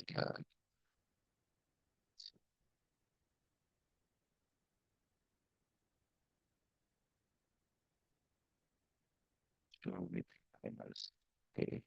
Ya, sulit. Oke.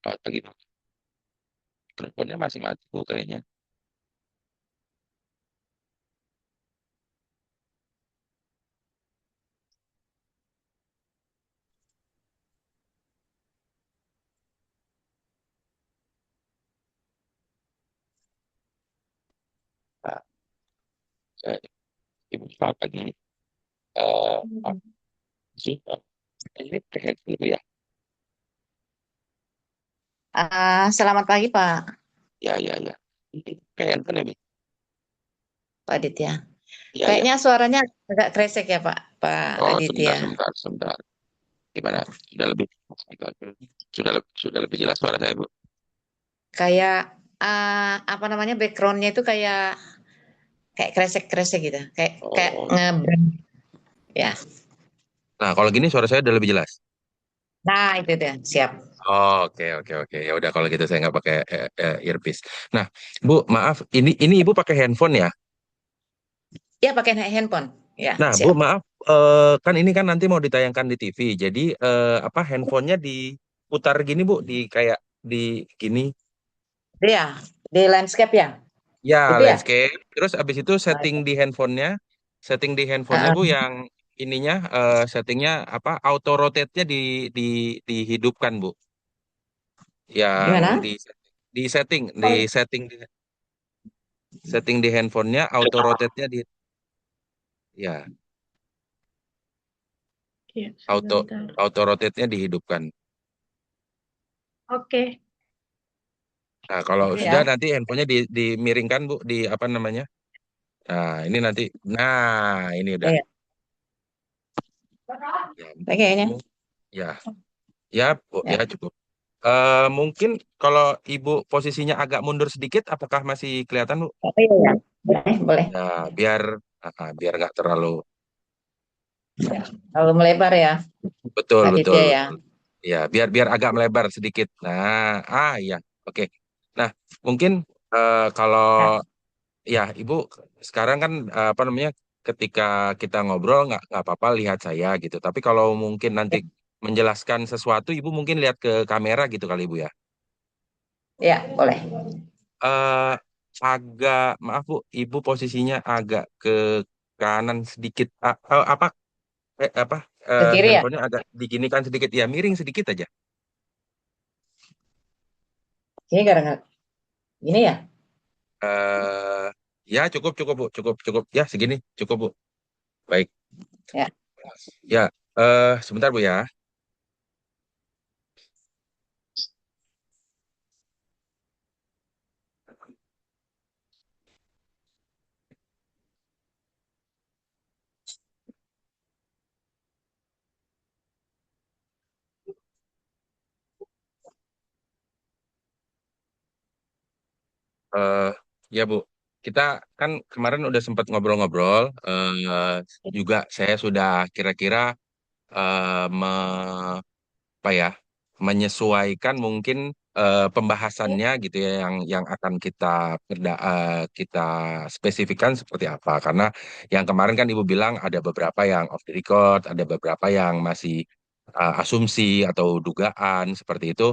Selamat pagi, Pak. Teleponnya masih mati, Bu, kayaknya. Nah, saya, Ibu, selamat pagi. Pak, sih, ini terkait dulu ya. Selamat pagi Pak Ya, ya, ya. Ini kayak apa nih? Pak Aditya. Ya, ya. Kayaknya suaranya agak kresek ya Pak Oh, Aditya. sebentar, sebentar, sebentar. Gimana? Sudah lebih, sudah lebih jelas suara saya, Bu. Kayak apa namanya backgroundnya itu kayak kresek-kresek gitu. Kayak kayak Oh, ngebrand ya. nah, kalau gini suara saya udah lebih jelas. Nah itu dia siap. Oh, oke, oke, oke. Ya udah kalau gitu saya nggak pakai earpiece. Nah, Bu, maaf, ini Ibu pakai handphone ya? Ya pakai handphone. Ya Nah, Bu, siap. maaf, kan ini kan nanti mau ditayangkan di TV. Jadi apa handphonenya diputar gini, Bu, di kayak di gini. Dia di landscape ya. Ya, Itu ya. landscape. Terus abis itu Ah, setting di handphonenya, ah, Bu, yang ininya settingnya apa? Auto rotate-nya di dihidupkan, Bu. Yang gimana? di setting di Oh, setting setting di handphonenya auto rotate-nya di ya iya, auto sebentar. auto rotate-nya dihidupkan. Oke. Nah, kalau Oke sudah ya. nanti handphonenya dimiringkan, Bu, di apa namanya? Nah, ini nanti. Nah, ini udah. Iya. Ya, Kayaknya. ya, ya, Bu, ya Ya. cukup. Mungkin kalau Ibu posisinya agak mundur sedikit, apakah masih kelihatan, Bu? Oh, iya, ya. Boleh, boleh. Ya, biar biar nggak terlalu Lalu melebar ya, betul, Pak betul, Aditya ya. betul. Ya, biar biar agak melebar sedikit. Nah, ya, oke. Nah, mungkin kalau Ya. ya, Ibu sekarang kan apa namanya, ketika kita ngobrol nggak apa-apa lihat saya gitu. Tapi kalau mungkin nanti menjelaskan sesuatu, Ibu mungkin lihat ke kamera gitu kali, Ibu ya. Ya, boleh. eh Agak maaf, Bu, Ibu posisinya agak ke kanan sedikit. Apa apa Ke kiri ya? handphonenya agak diginikan sedikit ya, miring sedikit aja. Ini karena gini ya. eh Ya, cukup, cukup, Bu, cukup, cukup ya, segini cukup, Bu. Baik. Ya. Ya, sebentar, Bu ya. eh ya, Bu, kita kan kemarin udah sempat ngobrol-ngobrol. Juga saya sudah kira-kira apa ya, menyesuaikan mungkin pembahasannya gitu ya, yang akan kita spesifikkan seperti apa, karena yang kemarin kan Ibu bilang ada beberapa yang off the record, ada beberapa yang masih asumsi atau dugaan seperti itu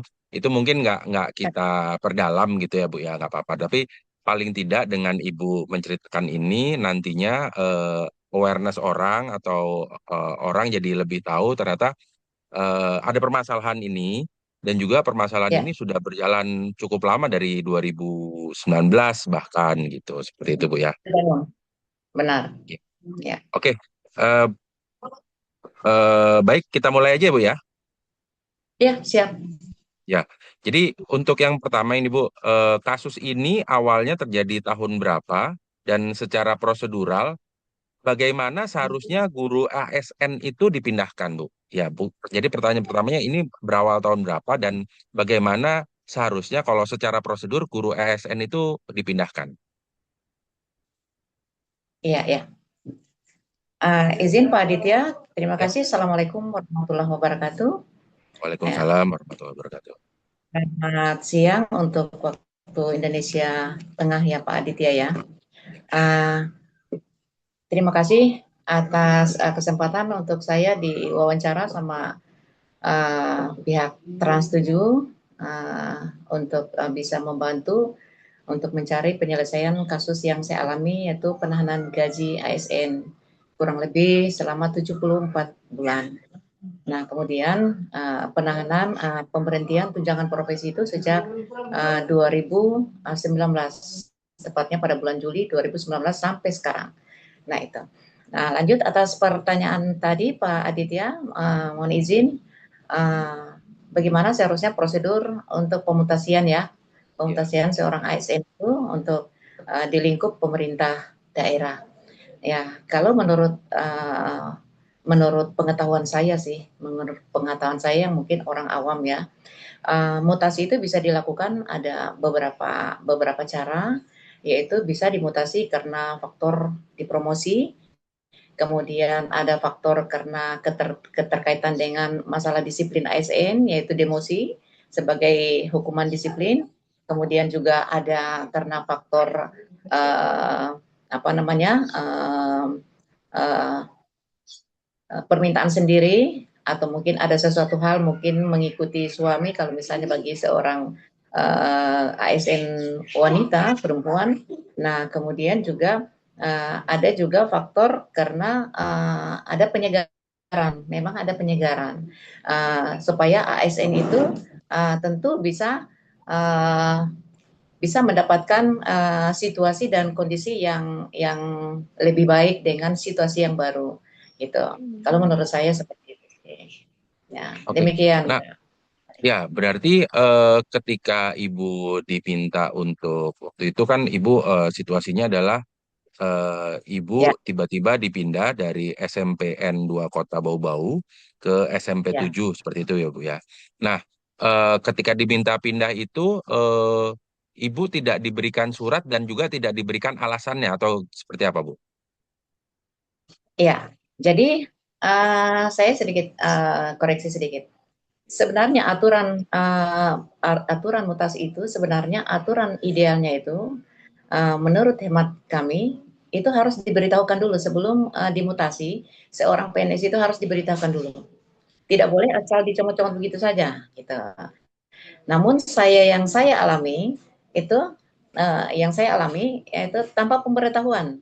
mungkin nggak kita perdalam gitu ya, Bu, ya nggak apa-apa, tapi paling tidak dengan Ibu menceritakan ini nantinya awareness orang atau orang jadi lebih tahu ternyata ada permasalahan ini, dan juga permasalahan Ya, ini sudah berjalan cukup lama dari 2019 bahkan gitu. Seperti itu, Bu ya. benar. Benar. Oke. Ya. Oke. Baik, kita mulai aja, Bu ya. Ya, siap. Ya, jadi untuk yang pertama ini Bu, kasus ini awalnya terjadi tahun berapa dan secara prosedural bagaimana seharusnya guru ASN itu dipindahkan Bu? Ya Bu, jadi pertanyaan pertamanya ini berawal tahun berapa dan bagaimana seharusnya kalau secara prosedur guru ASN itu dipindahkan? Iya, ya. Izin Pak Aditya, terima Ya, kasih. Assalamualaikum warahmatullahi wabarakatuh. Ya, Waalaikumsalam warahmatullahi wabarakatuh. selamat siang untuk waktu Indonesia Tengah ya Pak Aditya ya. Uh, Terima kasih atas kesempatan untuk saya diwawancara sama pihak Trans7 untuk bisa membantu untuk mencari penyelesaian kasus yang saya alami, yaitu penahanan gaji ASN kurang lebih selama 74 bulan. Nah, kemudian penahanan pemberhentian tunjangan profesi itu sejak 2019, tepatnya pada bulan Juli 2019 sampai sekarang. Nah, itu. Nah, lanjut atas pertanyaan tadi Pak Aditya, mohon izin, bagaimana seharusnya prosedur untuk pemutasian ya, Ya, pemutasian seorang ASN itu untuk di lingkup pemerintah daerah. Ya, kalau menurut pengetahuan saya sih, menurut pengetahuan saya yang mungkin orang awam ya, mutasi itu bisa dilakukan ada beberapa cara, yaitu bisa dimutasi karena faktor dipromosi, kemudian ada faktor karena keterkaitan dengan masalah disiplin ASN, yaitu demosi sebagai hukuman disiplin, kemudian juga ada karena faktor apa namanya uh, permintaan sendiri, atau mungkin ada sesuatu hal mungkin mengikuti suami kalau misalnya bagi seorang ASN wanita perempuan. Nah, kemudian juga ada juga faktor karena ada penyegaran, memang ada penyegaran supaya ASN itu tentu uh, bisa mendapatkan situasi dan kondisi yang lebih baik dengan situasi yang baru gitu. Kalau menurut saya seperti itu. Ya, oke. demikian. Nah, ya, berarti ketika Ibu diminta untuk waktu itu kan Ibu situasinya adalah Ibu Ya, tiba-tiba dipindah dari SMPN 2 Kota Bau-Bau ke SMP ya. 7 seperti itu ya Bu ya. Nah, ketika diminta pindah itu Ibu tidak diberikan surat dan juga tidak diberikan alasannya atau seperti apa Bu? Ya. Jadi saya sedikit koreksi sedikit. Sebenarnya aturan mutasi itu sebenarnya aturan idealnya itu menurut hemat kami itu harus diberitahukan dulu sebelum dimutasi. Seorang PNS itu harus diberitahukan dulu. Tidak boleh asal dicomot-comot begitu saja gitu. Namun yang saya alami itu yaitu tanpa pemberitahuan.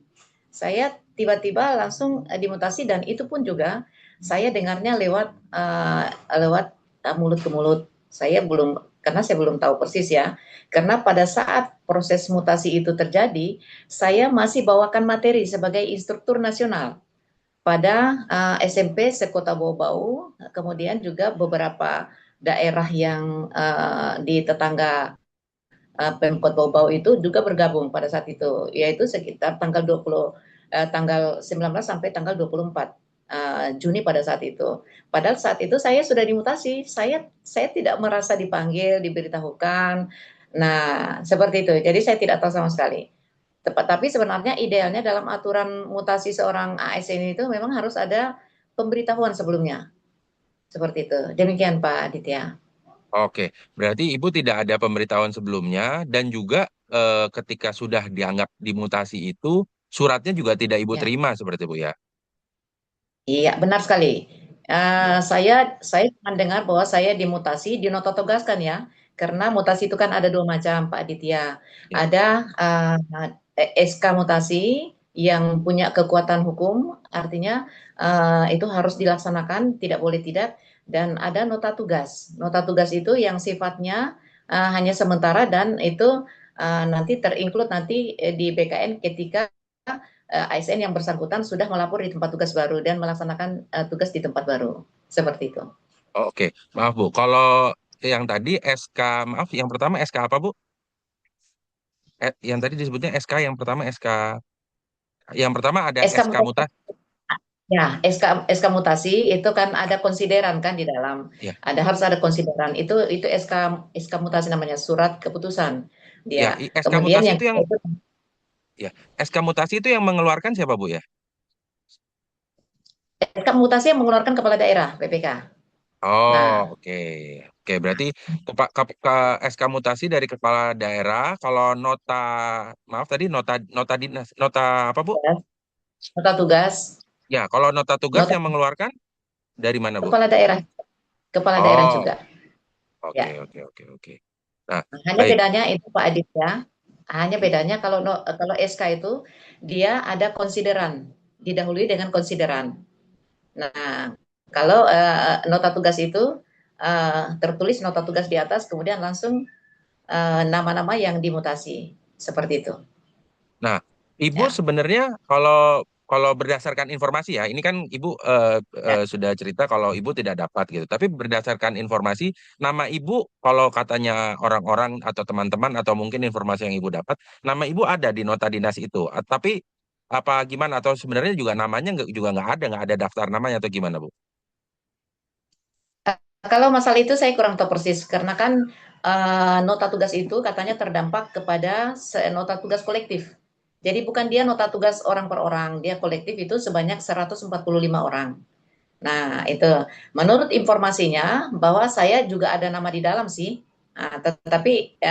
Saya tiba-tiba langsung dimutasi, dan itu pun juga saya dengarnya lewat mulut ke mulut. Karena saya belum tahu persis ya. Karena pada saat proses mutasi itu terjadi, saya masih bawakan materi sebagai instruktur nasional pada SMP sekota Bau-Bau, kemudian juga beberapa daerah yang di tetangga Pemkot Bau-Bau itu juga bergabung pada saat itu, yaitu sekitar tanggal 19 sampai tanggal 24 Juni pada saat itu. Padahal saat itu saya sudah dimutasi, saya tidak merasa dipanggil, diberitahukan. Nah, seperti itu. Jadi saya tidak tahu sama sekali. Tapi sebenarnya idealnya dalam aturan mutasi seorang ASN itu memang harus ada pemberitahuan sebelumnya. Seperti itu. Demikian Pak Aditya. Oke, berarti Ibu tidak ada pemberitahuan sebelumnya dan juga ketika sudah dianggap dimutasi itu suratnya juga tidak Ibu Ya. terima seperti itu ya. Iya, benar sekali. Ya, Saya mendengar bahwa saya dimutasi, dinotogaskan ya, karena mutasi itu kan ada dua macam, Pak Aditya. ya. Ada SK mutasi yang punya kekuatan hukum, artinya itu harus dilaksanakan, tidak boleh tidak. Dan ada nota tugas. Nota tugas itu yang sifatnya hanya sementara, dan itu nanti terinclude nanti di BKN ketika ASN yang bersangkutan sudah melapor di tempat tugas baru dan melaksanakan tugas di tempat baru. Seperti itu. Oh, oke, maaf Bu. Kalau yang tadi SK, maaf, yang pertama SK apa Bu? Yang tadi disebutnya SK, yang pertama SK, yang pertama ada SK SK mutasi, mutasi. ya, SK mutasi itu kan ada konsideran kan di dalam. Ya, Harus ada konsideran. Itu SK mutasi namanya surat keputusan. Dia. ya, SK Kemudian mutasi yang itu yang, kedua itu ya, SK mutasi itu yang mengeluarkan siapa Bu ya? SK mutasi yang mengeluarkan kepala daerah PPK. Oh, Nah, oke. Oke, berarti SK mutasi dari kepala daerah. Kalau nota, maaf tadi nota nota dinas, nota apa Bu? ya, nota tugas, Ya, kalau nota tugas nota yang mengeluarkan dari mana Bu? kepala daerah, kepala daerah Oh, juga. oke, Ya. oke, oke, oke. Nah, Nah, hanya baik. bedanya itu Pak Adit ya. Hanya bedanya kalau kalau SK itu dia ada konsideran, didahului dengan konsideran. Nah, kalau nota tugas itu tertulis nota tugas di atas, kemudian langsung nama-nama yang dimutasi seperti itu. Nah, Ibu Ya, sebenarnya kalau kalau berdasarkan informasi ya, ini kan Ibu ya, sudah cerita kalau Ibu tidak dapat gitu. Tapi berdasarkan informasi, nama Ibu kalau katanya orang-orang atau teman-teman atau mungkin informasi yang Ibu dapat, nama Ibu ada di nota dinas itu. Tapi apa gimana? Atau sebenarnya juga namanya juga nggak ada daftar namanya atau gimana Bu? kalau masalah itu saya kurang tahu persis karena kan nota tugas itu katanya terdampak kepada nota tugas kolektif. Jadi bukan dia nota tugas orang per orang, dia kolektif itu sebanyak 145 orang. Nah, itu menurut informasinya bahwa saya juga ada nama di dalam sih. Nah, tetapi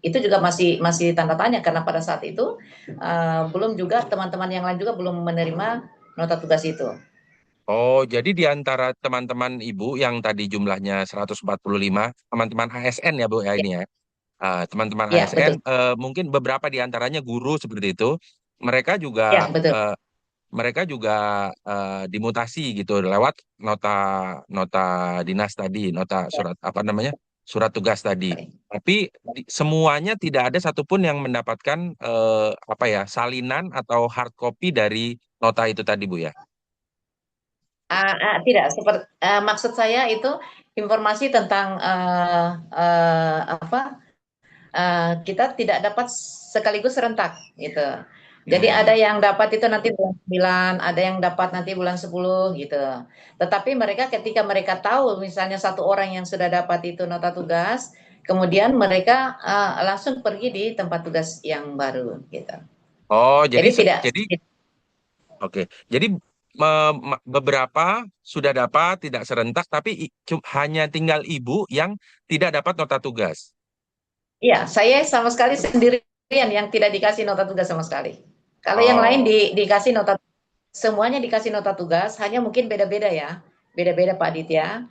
itu juga masih masih tanda tanya karena pada saat itu belum juga teman-teman yang lain juga belum menerima nota tugas itu. Oh, jadi di antara teman-teman Ibu yang tadi jumlahnya 145, teman-teman ASN ya Bu ya Ya, ini ya. Teman-teman ya ASN betul. mungkin beberapa di antaranya guru seperti itu. Mereka juga Ya, betul. eh, mereka juga dimutasi gitu lewat nota nota dinas tadi, nota Ya, surat apa namanya? Surat tugas tadi. sorry. Tapi semuanya tidak ada satupun yang mendapatkan apa ya, salinan atau hard copy dari nota itu tadi Bu ya. Tidak, seperti maksud saya itu informasi tentang apa kita tidak dapat sekaligus serentak gitu. Jadi ada Hmm. yang dapat itu nanti bulan 9, ada yang dapat nanti bulan 10 gitu. Tetapi mereka ketika mereka tahu misalnya satu orang yang sudah dapat itu nota tugas, kemudian mereka langsung pergi di tempat tugas yang baru gitu. Oh, jadi Jadi tidak. jadi oke. Jadi beberapa sudah dapat tidak serentak tapi hanya tinggal Ibu yang tidak dapat nota tugas. Iya, saya sama sekali sendirian yang tidak dikasih nota tugas sama sekali. Kalau yang lain Oh, dikasih nota, semuanya dikasih nota tugas, hanya mungkin beda-beda ya. Beda-beda Pak Aditya.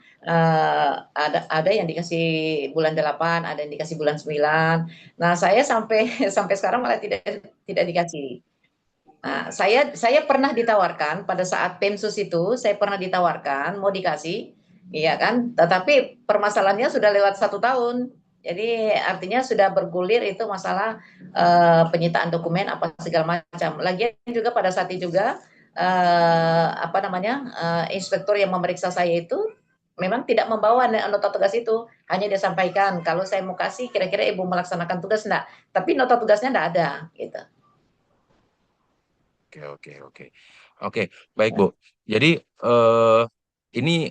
Ada yang dikasih bulan 8, ada yang dikasih bulan 9. Nah, saya sampai sampai sekarang malah tidak dikasih. Nah, saya pernah ditawarkan pada saat Pemsus itu, saya pernah ditawarkan mau dikasih, iya kan? Tetapi permasalahannya sudah lewat 1 tahun. Jadi artinya sudah bergulir itu masalah penyitaan dokumen apa segala macam. Lagian juga pada saat itu juga apa namanya inspektur yang memeriksa saya itu memang tidak membawa nota tugas itu, hanya dia sampaikan kalau saya mau kasih kira-kira ibu melaksanakan tugas enggak, tapi nota tugasnya enggak ada gitu. oke, oke, oke. Oke, baik Bu. Jadi eh ini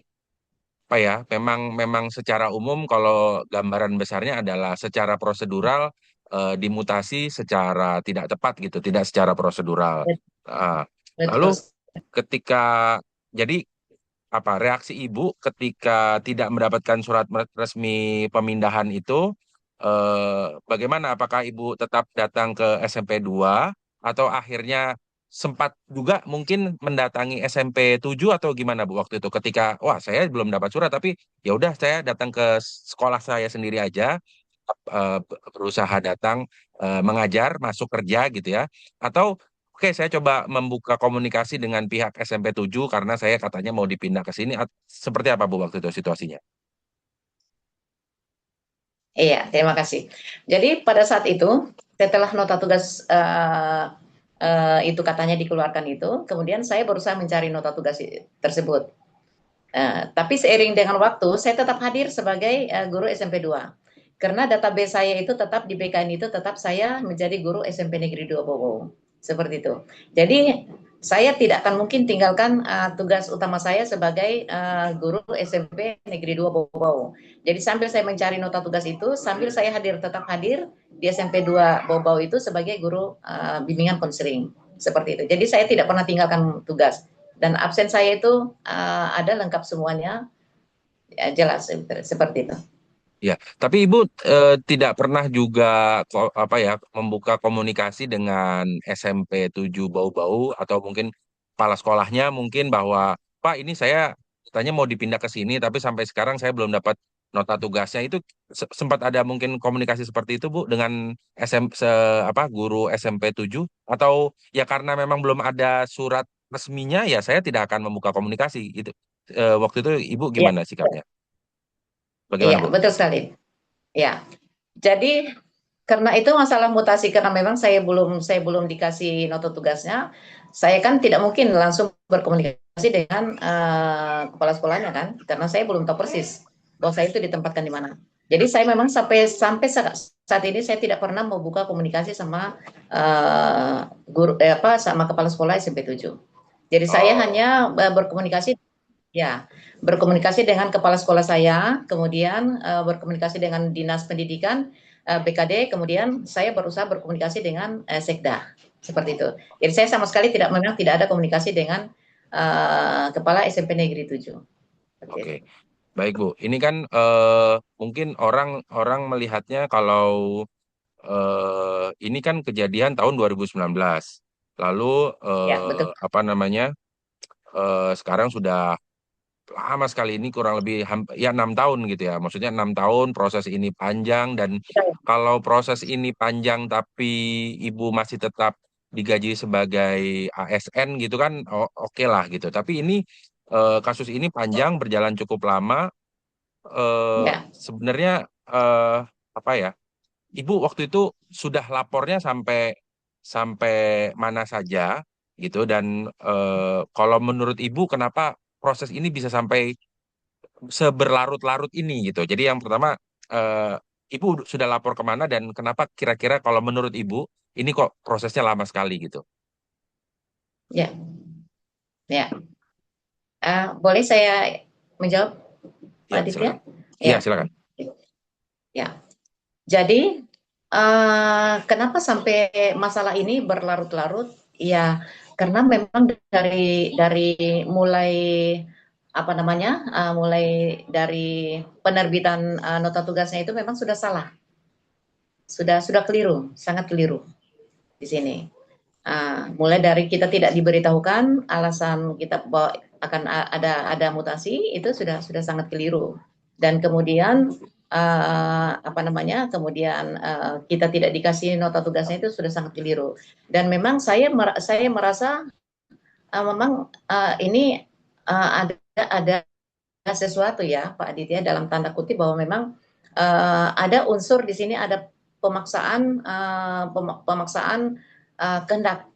apa ya? Memang memang secara umum kalau gambaran besarnya adalah secara prosedural dimutasi secara tidak tepat gitu, tidak secara prosedural. Ah, lalu Betul. ketika jadi apa reaksi ibu ketika tidak mendapatkan surat resmi pemindahan itu bagaimana apakah ibu tetap datang ke SMP 2 atau akhirnya sempat juga mungkin mendatangi SMP 7 atau gimana Bu waktu itu ketika wah saya belum dapat surat tapi ya udah saya datang ke sekolah saya sendiri aja berusaha datang mengajar masuk kerja gitu ya atau oke, saya coba membuka komunikasi dengan pihak SMP 7 karena saya katanya mau dipindah ke sini. Seperti apa Bu waktu itu situasinya? Iya, terima kasih. Jadi pada saat itu, setelah nota tugas itu katanya dikeluarkan itu, kemudian saya berusaha mencari nota tugas tersebut. Tapi seiring dengan waktu, saya tetap hadir sebagai guru SMP 2. Karena database saya itu tetap di BKN itu tetap saya menjadi guru SMP Negeri 2 Bobo. Seperti itu. Jadi saya tidak akan mungkin tinggalkan tugas utama saya sebagai guru SMP Negeri 2 Bobo. Jadi sambil saya mencari nota tugas itu, sambil saya tetap hadir di SMP 2 Bobo itu sebagai guru bimbingan konseling. Seperti itu. Jadi saya tidak pernah tinggalkan tugas. Dan absen saya itu ada lengkap semuanya, ya, jelas seperti itu. Ya, tapi Ibu tidak pernah juga apa ya membuka komunikasi dengan SMP 7 Bau-Bau atau mungkin kepala sekolahnya mungkin bahwa Pak ini saya katanya mau dipindah ke sini tapi sampai sekarang saya belum dapat nota tugasnya itu sempat ada mungkin komunikasi seperti itu Bu dengan apa guru SMP 7 atau ya karena memang belum ada surat resminya ya saya tidak akan membuka komunikasi itu. Waktu itu Ibu Iya, gimana sikapnya? iya, Bagaimana Bu? betul sekali. Ya, jadi karena itu masalah mutasi karena memang saya belum dikasih nota tugasnya, saya kan tidak mungkin langsung berkomunikasi dengan kepala sekolahnya kan, karena saya belum tahu persis bahwa saya itu ditempatkan di mana. Jadi saya memang sampai sampai saat ini saya tidak pernah membuka komunikasi sama guru apa sama kepala sekolah SMP 7. Jadi saya Oh. hanya berkomunikasi. Ya, berkomunikasi dengan kepala sekolah saya, kemudian berkomunikasi dengan dinas pendidikan BKD, kemudian saya berusaha berkomunikasi dengan Sekda, seperti itu. Jadi saya sama sekali memang tidak ada komunikasi dengan kepala SMP Negeri 7. Seperti Oke, itu. baik Bu. Ini kan mungkin orang-orang melihatnya kalau ini kan kejadian tahun 2019. Lalu Ya, betul. apa namanya? Sekarang sudah lama sekali ini kurang lebih ya 6 tahun gitu ya. Maksudnya 6 tahun proses ini panjang dan kalau proses ini panjang tapi Ibu masih tetap digaji sebagai ASN gitu kan oke lah gitu. Tapi ini kasus ini panjang berjalan cukup lama Ya, sebenarnya eh, apa ya? Ibu waktu itu sudah lapornya sampai sampai mana saja gitu dan kalau menurut Ibu kenapa proses ini bisa sampai seberlarut-larut ini gitu. Jadi yang pertama eh, Ibu sudah lapor kemana dan kenapa kira-kira kalau menurut Ibu ini kok prosesnya lama sekali gitu. ya, ya. Boleh saya menjawab, Pak Ya Aditya? silakan. Iya Ya, silakan. ya. Jadi kenapa sampai masalah ini berlarut-larut? Ya, karena memang dari mulai apa namanya, mulai dari penerbitan nota tugasnya itu memang sudah salah, sudah keliru, sangat keliru di sini. Mulai dari kita tidak diberitahukan alasan kita bahwa akan ada mutasi itu sudah sangat keliru. Dan kemudian apa namanya? Kemudian kita tidak dikasih nota tugasnya itu sudah sangat keliru. Dan memang saya merasa memang ini ada sesuatu ya Pak Aditya dalam tanda kutip bahwa memang ada unsur di sini ada pemaksaan kehendak,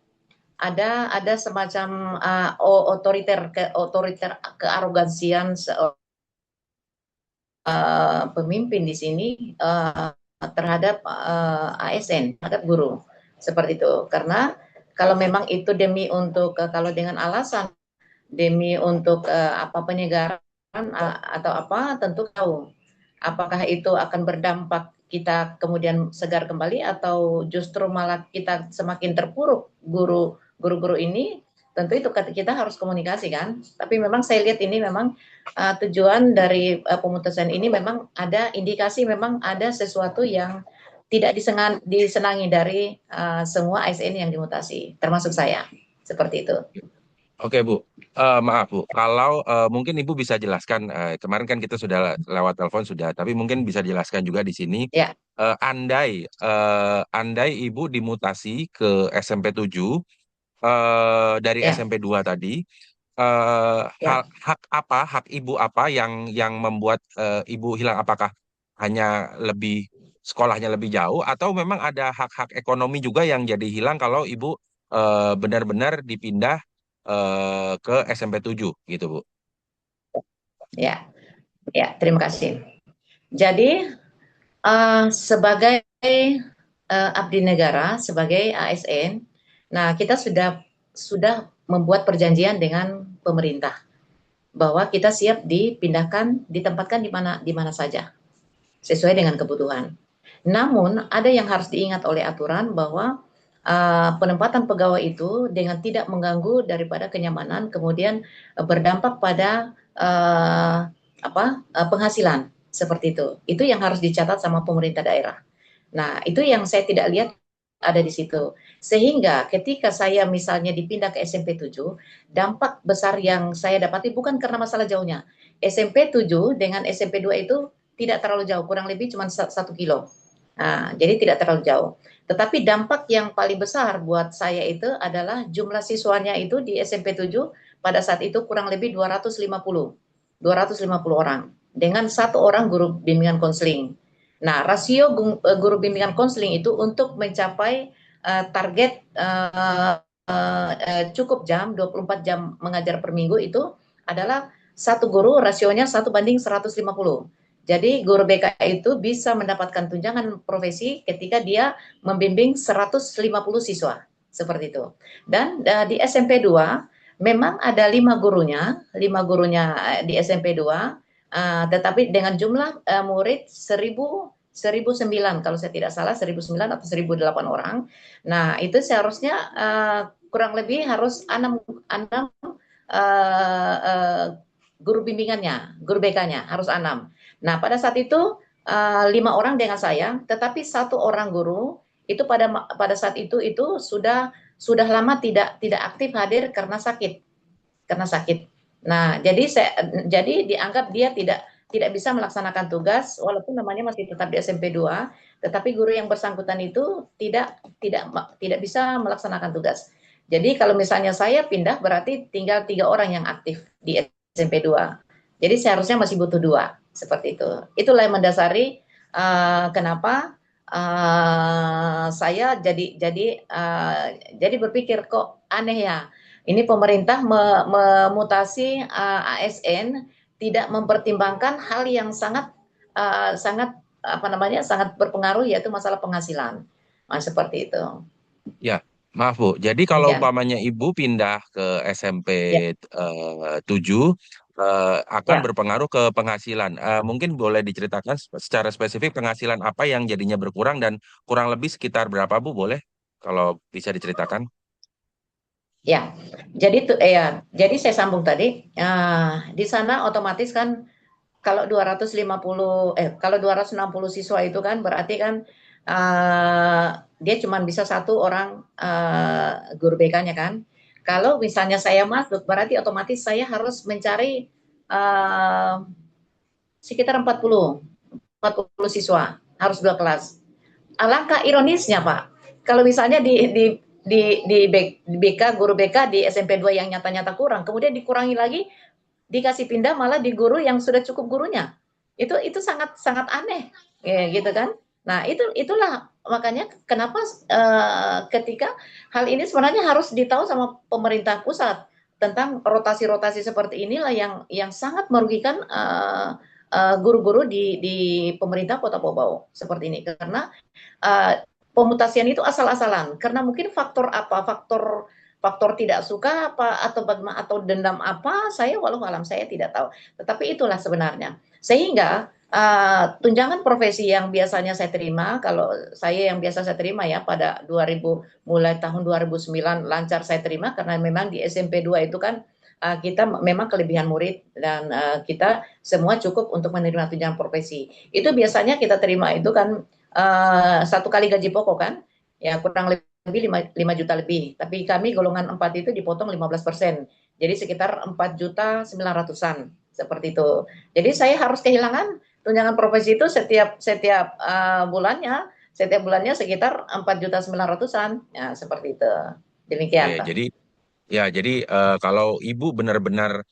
ada semacam otoriter kearogansian pemimpin di sini terhadap ASN, terhadap guru seperti itu. Karena kalau memang itu demi untuk kalau dengan alasan demi untuk apa penyegaran atau apa, tentu tahu apakah itu akan berdampak kita kemudian segar kembali atau justru malah kita semakin terpuruk guru-guru ini. Tentu itu kita harus komunikasi kan. Tapi memang saya lihat ini memang tujuan dari pemutusan ini memang ada indikasi memang ada sesuatu yang tidak disenangi dari semua ASN yang dimutasi, termasuk saya. Seperti itu. Oke Bu, maaf Bu, kalau mungkin Ibu bisa jelaskan, kemarin kan kita sudah lewat telepon sudah, tapi mungkin bisa jelaskan juga di sini, Ya, andai Ibu dimutasi ke SMP 7 dari ya, SMP 2 tadi, ya. hak apa, hak Ibu apa yang membuat Ibu hilang? Apakah hanya lebih sekolahnya lebih jauh, atau memang ada hak-hak ekonomi juga yang jadi hilang kalau Ibu benar-benar dipindah ke SMP 7 gitu Bu? Ya, ya, terima kasih. Jadi sebagai abdi negara, sebagai ASN, nah kita sudah membuat perjanjian dengan pemerintah bahwa kita siap dipindahkan, ditempatkan di mana saja sesuai dengan kebutuhan. Namun ada yang harus diingat oleh aturan bahwa penempatan pegawai itu dengan tidak mengganggu daripada kenyamanan, kemudian berdampak pada penghasilan seperti itu. Itu yang harus dicatat sama pemerintah daerah. Nah, itu yang saya tidak lihat ada di situ. Sehingga ketika saya misalnya dipindah ke SMP 7, dampak besar yang saya dapati bukan karena masalah jauhnya. SMP 7 dengan SMP 2 itu tidak terlalu jauh, kurang lebih cuma 1 kilo. Nah, jadi tidak terlalu jauh. Tetapi dampak yang paling besar buat saya itu adalah jumlah siswanya itu di SMP 7 pada saat itu kurang lebih 250 orang dengan satu orang guru bimbingan konseling. Nah, rasio guru bimbingan konseling itu untuk mencapai target cukup jam, 24 jam mengajar per minggu itu adalah satu guru rasionya 1:150. Jadi guru BK itu bisa mendapatkan tunjangan profesi ketika dia membimbing 150 siswa, seperti itu. Dan di SMP 2 memang ada 5 gurunya di SMP 2, tetapi dengan jumlah murid 1009 kalau saya tidak salah, 1009 atau 1008 orang. Nah, itu seharusnya kurang lebih harus enam guru bimbingannya, guru BK-nya harus 6. Nah, pada saat itu 5 orang dengan saya, tetapi satu orang guru itu pada saat itu sudah lama tidak aktif hadir karena sakit. Nah, jadi dianggap dia tidak bisa melaksanakan tugas walaupun namanya masih tetap di SMP 2, tetapi guru yang bersangkutan itu tidak bisa melaksanakan tugas. Jadi kalau misalnya saya pindah berarti tinggal 3 orang yang aktif di SMP 2. Jadi seharusnya masih butuh 2 seperti itu. Itulah yang mendasari kenapa saya jadi berpikir kok aneh ya, ini pemerintah memutasi ASN tidak mempertimbangkan hal yang sangat sangat sangat berpengaruh, yaitu masalah penghasilan. Nah, seperti itu. Ya, maaf Bu. Jadi kalau Demikian. umpamanya Ibu pindah ke SMP Ya, 7 akan ya. berpengaruh ke penghasilan. Mungkin boleh diceritakan secara spesifik penghasilan apa yang jadinya berkurang dan kurang lebih sekitar berapa Bu? Boleh kalau bisa diceritakan? Ya, jadi saya sambung tadi. Di sana otomatis kan kalau 260 siswa itu kan berarti kan dia cuma bisa satu orang guru BK-nya kan. Kalau misalnya saya masuk berarti otomatis saya harus mencari uh, sekitar 40 siswa, harus 2 kelas. Alangkah ironisnya Pak, kalau misalnya di BK, guru BK di SMP 2 yang nyata-nyata kurang, kemudian dikurangi lagi, dikasih pindah malah di guru yang sudah cukup gurunya. Itu sangat sangat aneh, ya, gitu kan. Nah, itulah makanya kenapa ketika hal ini sebenarnya harus ditahu sama pemerintah pusat tentang rotasi-rotasi seperti inilah yang sangat merugikan guru-guru di pemerintah Kota Bau seperti ini, karena pemutasian itu asal-asalan karena mungkin faktor apa, faktor faktor tidak suka apa atau bagaimana atau dendam apa, saya walau alam saya tidak tahu, tetapi itulah sebenarnya sehingga tunjangan profesi yang biasanya saya terima, kalau saya yang biasa saya terima ya pada 2000, mulai tahun 2009 lancar saya terima karena memang di SMP 2 itu kan kita memang kelebihan murid dan kita semua cukup untuk menerima tunjangan profesi. Itu biasanya kita terima itu kan 1 kali gaji pokok kan, ya kurang lebih 5 juta lebih. Tapi kami golongan 4 itu dipotong 15%. Jadi sekitar 4.900.000-an seperti itu. Jadi saya harus kehilangan tunjangan profesi itu setiap bulannya sekitar 4.900.000-an. Ya, seperti itu. Oke, Demikian, Pak. jadi kalau Ibu benar-benar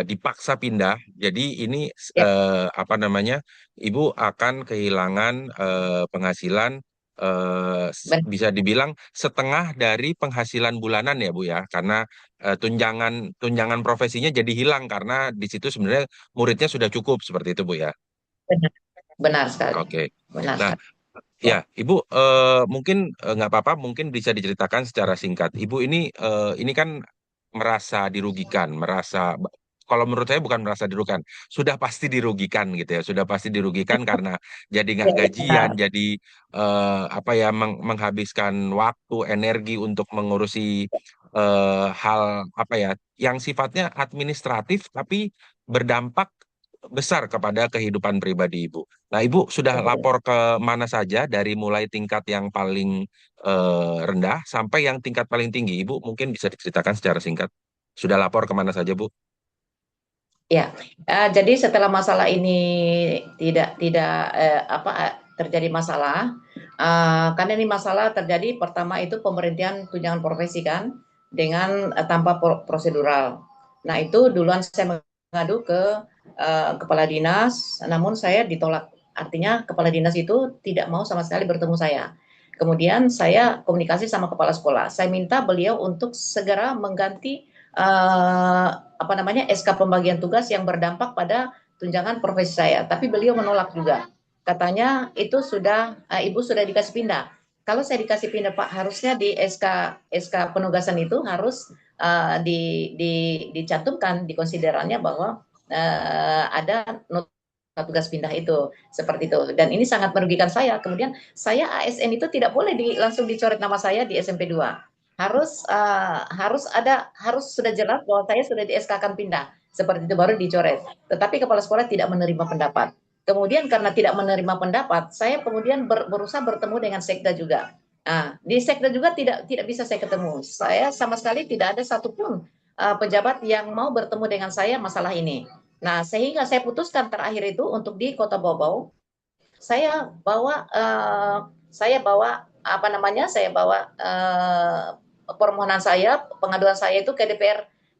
dipaksa pindah, jadi ini Ya, apa namanya, Ibu akan kehilangan penghasilan bisa dibilang setengah dari penghasilan bulanan ya Bu ya, karena tunjangan tunjangan profesinya jadi hilang karena di situ sebenarnya muridnya sudah cukup seperti itu Bu ya. Benar, benar sekali. Oke. Benar Nah, sekali. ya, Ya. Ibu mungkin nggak apa-apa, mungkin bisa diceritakan secara singkat. Ibu ini kan merasa dirugikan, kalau menurut saya bukan merasa dirugikan, sudah pasti dirugikan gitu ya, sudah pasti dirugikan karena jadi nggak Ya, gajian, benar. jadi apa ya menghabiskan waktu, energi untuk mengurusi hal apa ya yang sifatnya administratif tapi berdampak besar kepada kehidupan pribadi Ibu. Nah, Ibu sudah Betul. lapor ke mana saja dari mulai tingkat yang paling rendah sampai yang tingkat paling tinggi. Ibu mungkin bisa diceritakan secara singkat. Sudah lapor kemana saja, Bu? Ya, jadi setelah masalah ini tidak terjadi masalah, karena ini masalah terjadi pertama itu pemberhentian tunjangan profesi kan dengan tanpa prosedural. Nah itu duluan saya mengadu ke kepala dinas, namun saya ditolak. Artinya kepala dinas itu tidak mau sama sekali bertemu saya. Kemudian saya komunikasi sama kepala sekolah. Saya minta beliau untuk segera mengganti apa namanya SK pembagian tugas yang berdampak pada tunjangan profesi saya. Tapi beliau menolak juga. Katanya itu sudah Ibu sudah dikasih pindah. Kalau saya dikasih pindah Pak, harusnya di SK penugasan itu harus dicantumkan di konsiderannya bahwa ada tugas pindah itu seperti itu dan ini sangat merugikan saya. Kemudian saya ASN itu tidak boleh langsung dicoret nama saya di SMP 2, harus sudah jelas bahwa saya sudah di SK-kan pindah seperti itu baru dicoret. Tetapi kepala sekolah tidak menerima pendapat. Kemudian karena tidak menerima pendapat, saya kemudian berusaha bertemu dengan sekda juga. Nah, di sekda juga tidak bisa saya ketemu. Saya sama sekali tidak ada satupun pejabat yang mau bertemu dengan saya masalah ini. Nah, sehingga saya putuskan terakhir itu untuk di Kota Bau, saya bawa apa namanya? Saya bawa permohonan saya, pengaduan saya itu ke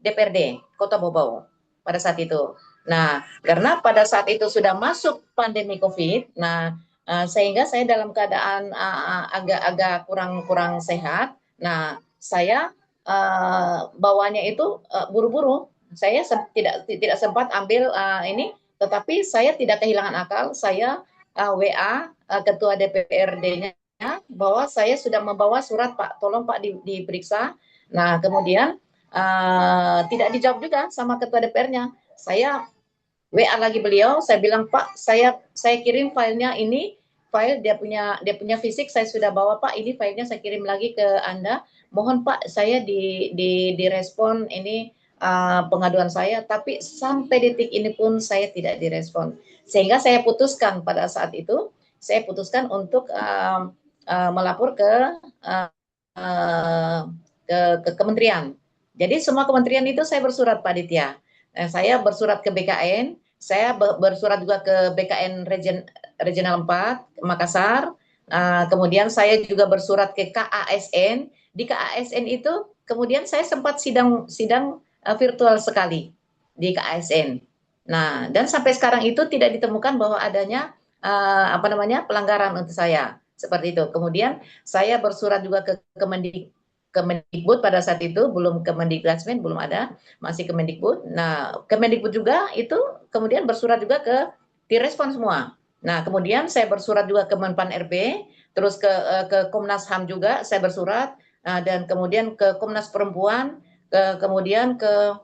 DPRD Kota Bau pada saat itu. Nah, karena pada saat itu sudah masuk pandemi COVID, nah sehingga saya dalam keadaan agak-agak kurang sehat. Nah, saya bawanya itu buru-buru. Saya tidak sempat ambil ini, tetapi saya tidak kehilangan akal. Saya WA ketua DPRD-nya bahwa saya sudah membawa surat Pak, tolong Pak diperiksa. Nah, kemudian tidak dijawab juga sama ketua DPR-nya. Saya WA lagi beliau, saya bilang Pak, saya kirim filenya ini, file dia punya fisik saya sudah bawa Pak, ini filenya saya kirim lagi ke Anda. Mohon Pak, saya direspon ini pengaduan saya, tapi sampai detik ini pun saya tidak direspon. Sehingga saya putuskan pada saat itu, saya putuskan untuk melapor uh, ke kementerian. Jadi semua kementerian itu saya bersurat Pak Ditya. Saya bersurat ke BKN, saya bersurat juga ke BKN Regional 4 Makassar. Kemudian saya juga bersurat ke KASN. Di KASN itu kemudian saya sempat sidang virtual sekali di KASN. Nah, dan sampai sekarang itu tidak ditemukan bahwa adanya apa namanya pelanggaran untuk saya seperti itu. Kemudian saya bersurat juga ke Kemendikbud pada saat itu, belum Kemendikbud belum ada, masih Kemendikbud. Nah, Kemendikbud juga itu kemudian bersurat juga direspon semua. Nah, kemudian saya bersurat juga ke Menpan RB, terus ke Komnas HAM juga saya bersurat, dan kemudian ke Komnas Perempuan, kemudian ke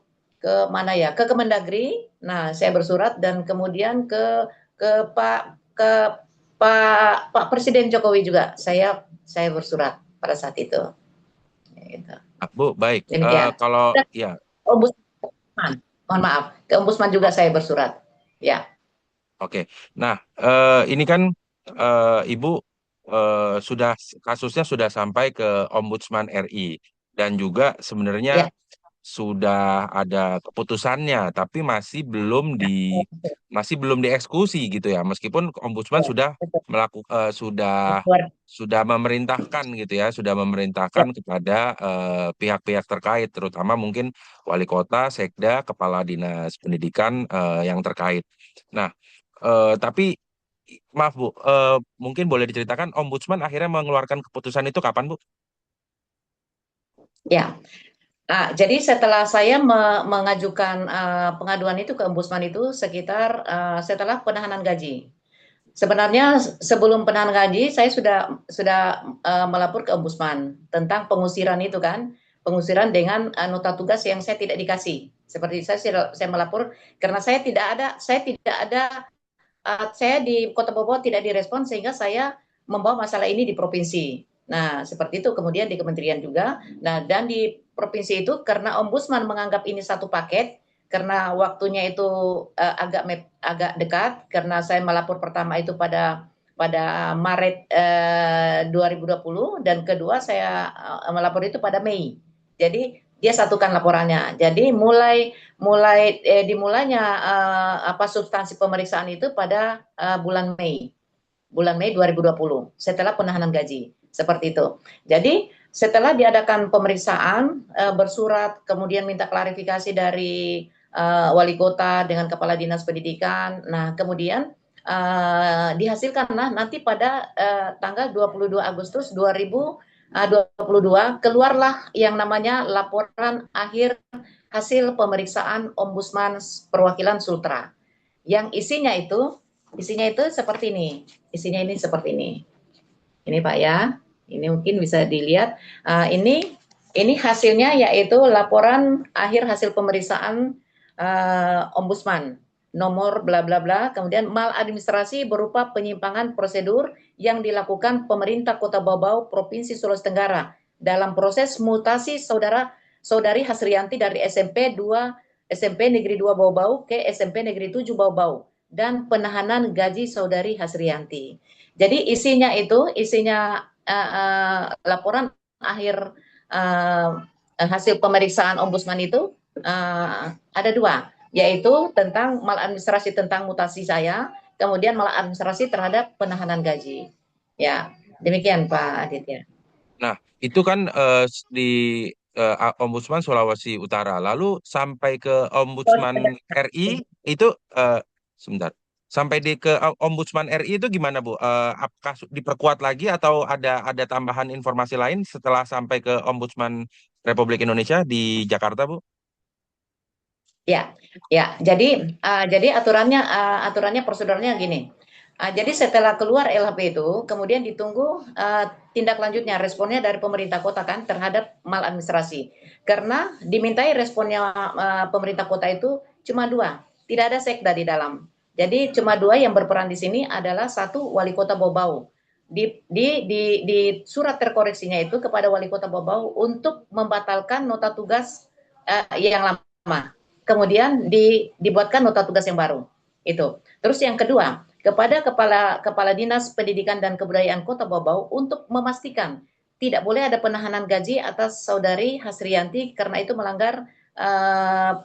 mana ya, ke Kemendagri. Nah, saya bersurat dan kemudian ke Pak Presiden Jokowi juga saya bersurat pada saat itu. Gitu. Bu, baik. Demikian. Kalau Dan ya, Ombudsman, mohon maaf, ke Ombudsman juga saya bersurat. Ya, oke. Nah, ini kan Ibu sudah kasusnya sudah sampai ke Ombudsman RI dan juga sebenarnya ya, sudah ada keputusannya, tapi masih belum dieksekusi gitu ya. Meskipun Ombudsman ya, sudah betul. Luar, sudah memerintahkan gitu ya, sudah memerintahkan ya, kepada pihak-pihak terkait, terutama mungkin wali kota, sekda, kepala dinas pendidikan yang terkait. Nah, tapi maaf Bu, mungkin boleh diceritakan Ombudsman akhirnya mengeluarkan keputusan itu kapan Bu? Ya, jadi setelah saya mengajukan pengaduan itu ke Ombudsman itu sekitar setelah penahanan gaji. Sebenarnya sebelum penahanan gaji saya sudah melapor ke Ombudsman tentang pengusiran itu kan, pengusiran dengan nota tugas yang saya tidak dikasih. Seperti saya melapor karena saya di Kota Bogor tidak direspon sehingga saya membawa masalah ini di provinsi. Nah, seperti itu kemudian di kementerian juga. Nah, dan di provinsi itu karena ombudsman menganggap ini satu paket karena waktunya itu agak dekat karena saya melapor pertama itu pada Maret 2020 dan kedua saya melapor itu pada Mei. Jadi dia satukan laporannya. Jadi dimulainya substansi pemeriksaan itu pada bulan Mei 2020 setelah penahanan gaji seperti itu. Jadi setelah diadakan pemeriksaan bersurat kemudian minta klarifikasi dari wali kota dengan kepala dinas pendidikan. Nah, kemudian dihasilkanlah nanti pada tanggal 22 Agustus 2022 keluarlah yang namanya laporan akhir hasil pemeriksaan Ombudsman Perwakilan Sultra. Yang isinya itu seperti ini. Isinya ini seperti ini. Ini Pak ya. Ini mungkin bisa dilihat. Ini hasilnya yaitu laporan akhir hasil pemeriksaan Ombudsman nomor bla bla bla, kemudian maladministrasi berupa penyimpangan prosedur yang dilakukan pemerintah Kota Bau Provinsi Sulawesi Tenggara dalam proses mutasi saudari Hasrianti dari SMP Negeri 2 Bau ke SMP Negeri 7 Bau dan penahanan gaji saudari Hasrianti. Jadi isinya laporan akhir hasil pemeriksaan ombudsman itu ada dua, yaitu tentang maladministrasi tentang mutasi saya, kemudian maladministrasi terhadap penahanan gaji. Ya, demikian Pak Aditya. Nah, itu kan di Ombudsman Sulawesi Utara. Lalu sampai ke Ombudsman RI itu sebentar. Sampai ke Ombudsman RI itu gimana Bu? Apakah diperkuat lagi atau ada tambahan informasi lain setelah sampai ke Ombudsman Republik Indonesia di Jakarta, Bu? Ya, ya. Jadi aturannya prosedurnya gini. Jadi setelah keluar LHP itu, kemudian ditunggu tindak lanjutnya, responnya dari pemerintah kota kan terhadap maladministrasi. Karena dimintai responnya pemerintah kota itu cuma dua, tidak ada sekda di dalam. Jadi cuma dua yang berperan di sini adalah satu wali kota Bobau. Di surat terkoreksinya itu kepada wali kota Bobau untuk membatalkan nota tugas yang lama. Kemudian dibuatkan nota tugas yang baru. Itu. Terus yang kedua, kepada kepala Dinas Pendidikan dan Kebudayaan Kota Bau untuk memastikan tidak boleh ada penahanan gaji atas saudari Hasrianti karena itu melanggar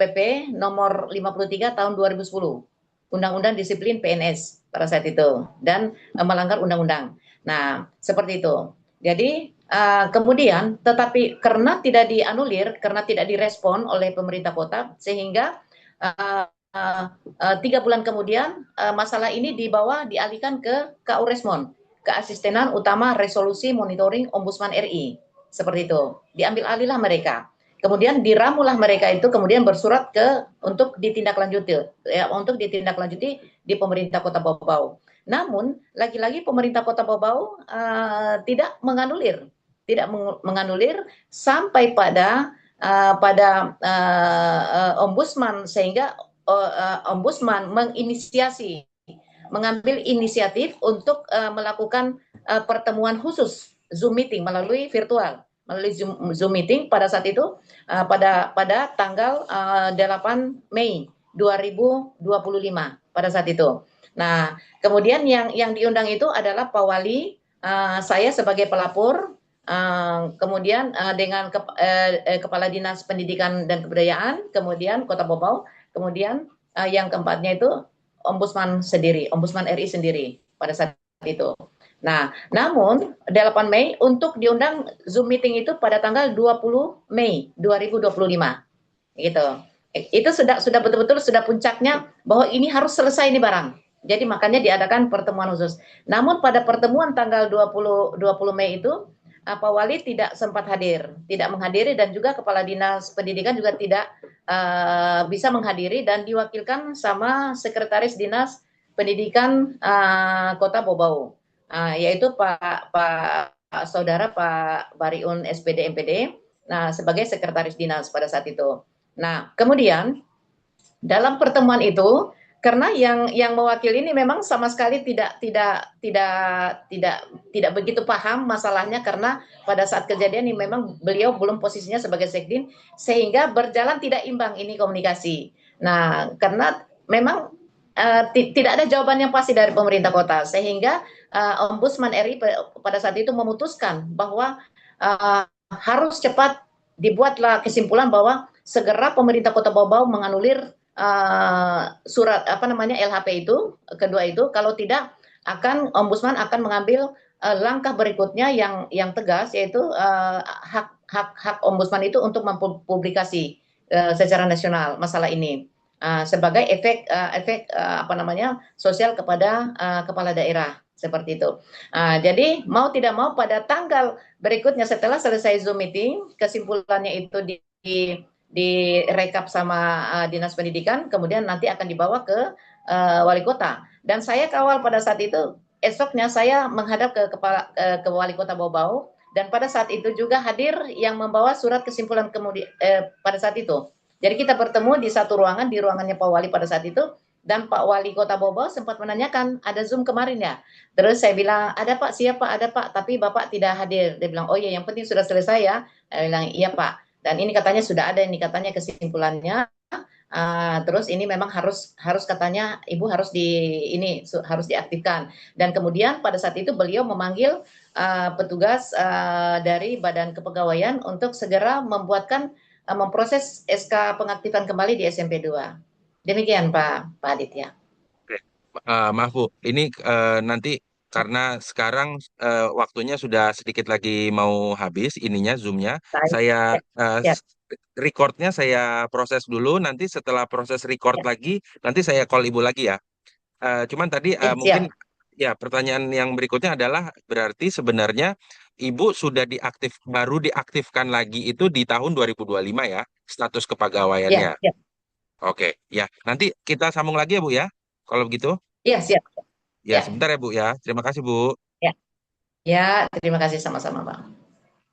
PP nomor 53 tahun 2010, Undang-Undang Disiplin PNS pada saat itu, dan melanggar undang-undang. Nah, seperti itu. Jadi kemudian tetapi karena tidak dianulir, karena tidak direspon oleh pemerintah kota, sehingga 3 bulan kemudian masalah ini dialihkan ke KU Resmon, ke Asistenan Utama Resolusi Monitoring Ombudsman RI, seperti itu. Diambil alihlah mereka. Kemudian diramulah mereka itu, kemudian bersurat untuk ditindaklanjuti di pemerintah Kota Bau. Namun lagi-lagi pemerintah Kota Bau tidak menganulir sampai pada ombudsman, sehingga ombudsman mengambil inisiatif untuk melakukan pertemuan khusus Zoom meeting melalui Zoom meeting pada saat itu pada tanggal 8 Mei 2025 pada saat itu. Nah, kemudian yang diundang itu adalah Pak Wali, saya sebagai pelapor, kemudian dengan Kepala Dinas Pendidikan dan Kebudayaan, kemudian Kota Bobau, kemudian yang keempatnya itu Ombudsman RI sendiri pada saat itu. Nah, namun 8 Mei untuk diundang Zoom meeting itu pada tanggal 20 Mei 2025. Gitu. Itu sudah betul-betul sudah puncaknya bahwa ini harus selesai ini barang. Jadi makanya diadakan pertemuan khusus. Namun pada pertemuan tanggal 20 Mei itu Pak Wali tidak sempat hadir, tidak menghadiri dan juga Kepala Dinas Pendidikan juga tidak bisa menghadiri dan diwakilkan sama Sekretaris Dinas Pendidikan Kota Bobau, yaitu Pak Saudara Pak Bariun SPD MPD, nah sebagai Sekretaris Dinas pada saat itu. Nah kemudian dalam pertemuan itu karena yang mewakili ini memang sama sekali tidak begitu paham masalahnya karena pada saat kejadian ini memang beliau belum posisinya sebagai sekdin sehingga berjalan tidak imbang ini komunikasi. Nah, karena memang tidak ada jawaban yang pasti dari pemerintah kota sehingga Ombudsman RI pada saat itu memutuskan bahwa harus cepat dibuatlah kesimpulan bahwa segera pemerintah Kota Bau menganulir surat apa namanya LHP itu kedua itu kalau tidak akan ombudsman akan mengambil langkah berikutnya yang tegas yaitu hak ombudsman itu untuk mempublikasi secara nasional masalah ini sebagai efek apa namanya sosial kepada kepala daerah seperti itu. Jadi mau tidak mau pada tanggal berikutnya setelah selesai Zoom meeting kesimpulannya itu direkap sama dinas pendidikan, kemudian nanti akan dibawa ke wali kota. Dan saya kawal pada saat itu, esoknya saya menghadap ke wali kota Bau-Bau, dan pada saat itu juga hadir yang membawa surat kesimpulan kemudian pada saat itu. Jadi kita bertemu di satu ruangan, di ruangannya Pak Wali pada saat itu, dan Pak Wali Kota Bau-Bau sempat menanyakan, ada Zoom kemarin ya? Terus saya bilang, ada Pak, siapa? Ada Pak, tapi Bapak tidak hadir. Dia bilang, oh iya, yang penting sudah selesai ya. Saya bilang, iya Pak. Dan ini katanya sudah ada ini katanya kesimpulannya. Terus ini memang harus katanya ibu harus harus diaktifkan dan kemudian pada saat itu beliau memanggil petugas dari Badan Kepegawaian untuk segera memproses SK pengaktifan kembali di SMP 2. Demikian Pak Aditya. Oke. Maaf Bu, ini nanti karena sekarang waktunya sudah sedikit lagi mau habis, ininya Zoom-nya, Baik. saya Ya, eh, siap. s- recordnya saya proses dulu, nanti setelah proses record Ya, lagi, nanti saya call Ibu lagi ya. Cuman tadi ya, mungkin siap. ya pertanyaan yang berikutnya adalah berarti sebenarnya Ibu sudah baru diaktifkan lagi itu di tahun 2025 ya, status Ya, kepegawaiannya. siap. Oke, ya nanti kita sambung lagi ya Bu ya, kalau begitu. Ya, siap. Ya Ya, sebentar ya Bu ya, terima kasih Bu. ya. Ya, terima kasih sama-sama, Bang.